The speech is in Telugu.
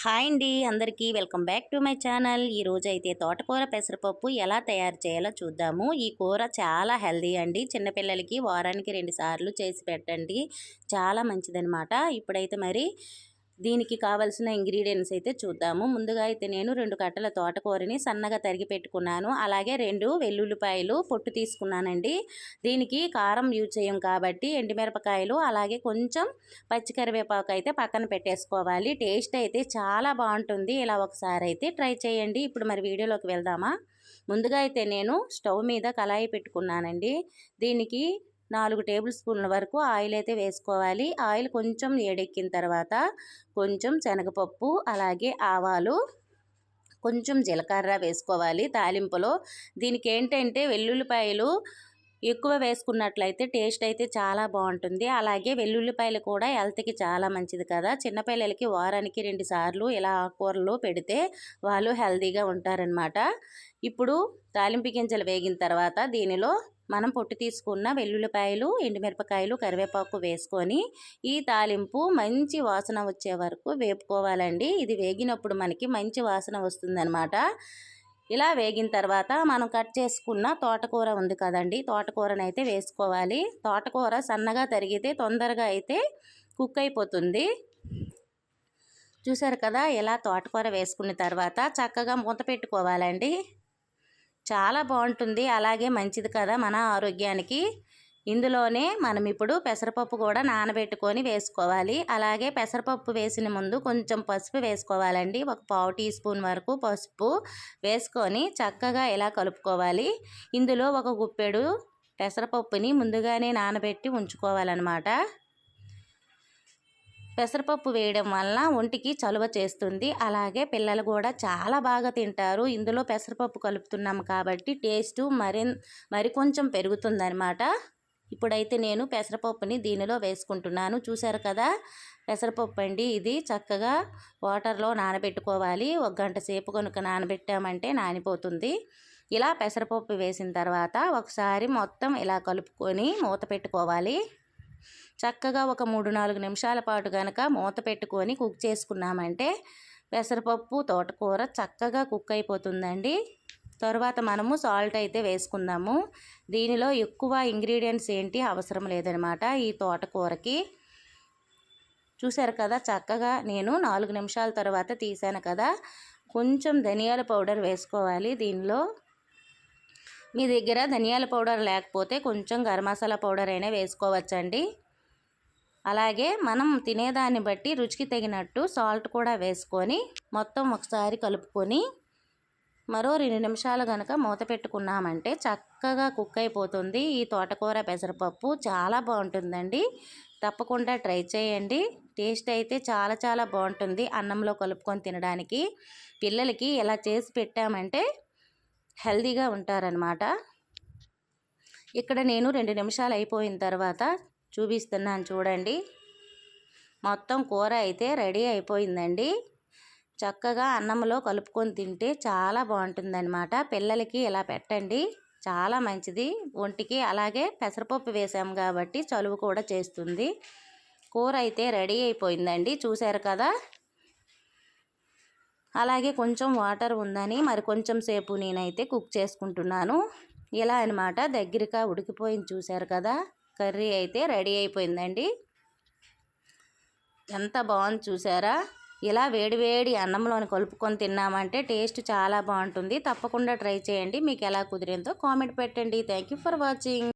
హాయ్ అండి అందరికీ welcome back to my channel. ఈరోజు అయితే తోటకూర పెసరపప్పు ఎలా తయారు చేయాలో చూద్దాము. ఈ కూర చాలా హెల్దీ అండి. చిన్నపిల్లలకి వారానికి 2 సార్లు చేసి పెట్టండి, చాలా మంచిదనమాట. ఇప్పుడైతే మరి దీనికి కావాల్సిన ఇంగ్రీడియంట్స్ అయితే చూద్దాము. ముందుగా అయితే నేను 2 కట్టల తోటకూరని సన్నగా తరిగి పెట్టుకున్నాను. అలాగే 2 వెల్లుల్లిపాయలు పొట్టు తీసుకున్నానండి. దీనికి కారం యూజ్ చేయం కాబట్టి ఎండుమిరపకాయలు అలాగే కొంచెం పచ్చికరివేపాకు అయితే పక్కన పెట్టేసుకోవాలి. టేస్ట్ అయితే చాలా బాగుంటుంది. ఇలా ఒకసారి అయితే ట్రై చేయండి. ఇప్పుడు మరి వీడియోలోకి వెళ్దామా. ముందుగా అయితే నేను స్టవ్ మీద కళాయి పెట్టుకున్నానండి. దీనికి 4 టేబుల్ స్పూన్ల వరకు ఆయిల్ అయితే వేసుకోవాలి. ఆయిల్ కొంచెం వేడెక్కిన తర్వాత కొంచెం శనగపప్పు అలాగే ఆవాలు కొంచెం జీలకర్ర వేసుకోవాలి తాలింపులో. దీనికి ఏంటంటే వెల్లుల్లిపాయలు ఎక్కువ వేసుకున్నట్లయితే టేస్ట్ అయితే చాలా బాగుంటుంది. అలాగే వెల్లుల్లిపాయలు కూడా హెల్త్కి చాలా మంచిది కదా. చిన్నపిల్లలకి వారానికి 2 సార్లు ఇలా ఆకుకూరలు పెడితే వాళ్ళు హెల్తీగా ఉంటారనమాట. ఇప్పుడు తాలింపు గింజలు వేగిన తర్వాత దీనిలో మనం పొట్టు తీసుకున్న వెల్లుల్లిపాయలు ఎండుమిరపకాయలు కరివేపాకు వేసుకొని ఈ తాలింపు మంచి వాసన వచ్చే వరకు వేపుకోవాలండి. ఇది వేగినప్పుడు మనకి మంచి వాసన వస్తుందన్నమాట. ఇలా వేగిన తర్వాత మనం కట్ చేసుకున్న తోటకూర ఉంది కదండి, తోటకూరనైతే వేసుకోవాలి. తోటకూర సన్నగా తరిగితే తొందరగా అయితే కుక్ అయిపోతుంది. చూసారు కదా, ఇలా తోటకూర వేసుకున్న తర్వాత చక్కగా మూత పెట్టుకోవాలండి. చాలా బాగుంటుంది, అలాగే మంచిది కదా మన ఆరోగ్యానికి. ఇందులోనే మనం ఇప్పుడు పెసరపప్పు కూడా నానబెట్టుకొని వేసుకోవాలి. అలాగే పెసరపప్పు వేసిన ముందు కొంచెం పసుపు వేసుకోవాలండి. ఒక పావు టీ స్పూన్ వరకు పసుపు వేసుకొని చక్కగా ఇలా కలుపుకోవాలి. ఇందులో ఒక గుప్పెడు పెసరపప్పుని ముందుగానే నానబెట్టి ఉంచుకోవాలన్నమాట. పెసరపప్పు వేయడం వలన ఒంటికి చలువ చేస్తుంది. అలాగే పిల్లలు కూడా చాలా బాగా తింటారు. ఇందులో పెసరపప్పు కలుపుతున్నాము కాబట్టి టేస్ట్ మరి కొంచెం పెరుగుతుందన్నమాట. ఇప్పుడైతే నేను పెసరపప్పుని దీనిలో వేసుకుంటున్నాను. చూసారు కదా, పెసరపప్పు అండి. ఇది చక్కగా వాటర్లో నానబెట్టుకోవాలి. 1 గంట సేపు కనుక నానబెట్టామంటే నానిపోతుంది. ఇలా పెసరపప్పు వేసిన తర్వాత ఒకసారి మొత్తం ఇలా కలుపుకొని మూత పెట్టుకోవాలి. చక్కగా ఒక 3-4 నిమిషాల పాటు కనుక మూత పెట్టుకొని కుక్ చేసుకున్నామంటే పెసరపప్పు తోటకూర చక్కగా కుక్ అయిపోతుందండి. తర్వాత మనము సాల్ట్ అయితే వేసుకుందాము. దీనిలో ఎక్కువ ఇంగ్రీడియంట్స్ ఏంటి అవసరం లేదనమాట ఈ తోటకూరకి. చూసారు కదా, చక్కగా నేను 4 నిమిషాల తర్వాత తీసాను కదా. కొంచెం ధనియాల పౌడర్ వేసుకోవాలి దీనిలో. మీ దగ్గర ధనియాల పౌడర్ లేకపోతే కొంచెం గరం మసాలా పౌడర్ అయినా వేసుకోవచ్చండి. అలాగే మనం తినేదాన్ని బట్టి రుచికి తగినట్టు సాల్ట్ కూడా వేసుకొని మొత్తం ఒకసారి కలుపుకొని మరో 2 నిమిషాలు కనుక మూత పెట్టుకున్నామంటే చక్కగా కుక్ అయిపోతుంది. ఈ తోటకూర పెసరపప్పు చాలా బాగుంటుందండి. తప్పకుండా ట్రై చేయండి. టేస్ట్ అయితే చాలా చాలా బాగుంటుంది అన్నంలో కలుపుకొని తినడానికి. పిల్లలకి ఇలా చేసి పెట్టామంటే హెల్తీగా ఉంటారనమాట. ఇక్కడ నేను 2 నిమిషాలు అయిపోయిన తర్వాత చూపిస్తున్నాను చూడండి. మొత్తం కూర అయితే రెడీ అయిపోయిందండి. చక్కగా అన్నంలో కలుపుకొని తింటే చాలా బాగుంటుందన్నమాట. పిల్లలకి ఇలా పెట్టండి, చాలా మంచిది ఒంటికి. అలాగే పెసరపప్పు వేసాం కాబట్టి చలువ కూడా చేస్తుంది. కూర అయితే రెడీ అయిపోయిందండి. చూసారు కదా, అలాగే కొంచెం వాటర్ ఉందని మరి కొంచెం సేపు నేనైతే కుక్ చేసుకుంటున్నాను. ఇలా అనమాట దగ్గరగా ఉడికిపోయింది. చూసారు కదా, కర్రీ అయితే రెడీ అయిపోయిందండి. ఎంత బాగుంది చూసారా. ఇలా వేడివేడి అన్నంలోని కలుపుకొని తిన్నామంటే టేస్ట్ చాలా బాగుంటుంది. తప్పకుండా ట్రై చేయండి. మీకు ఎలా కుదిరిందో కామెంట్ పెట్టండి. Thank you for watching.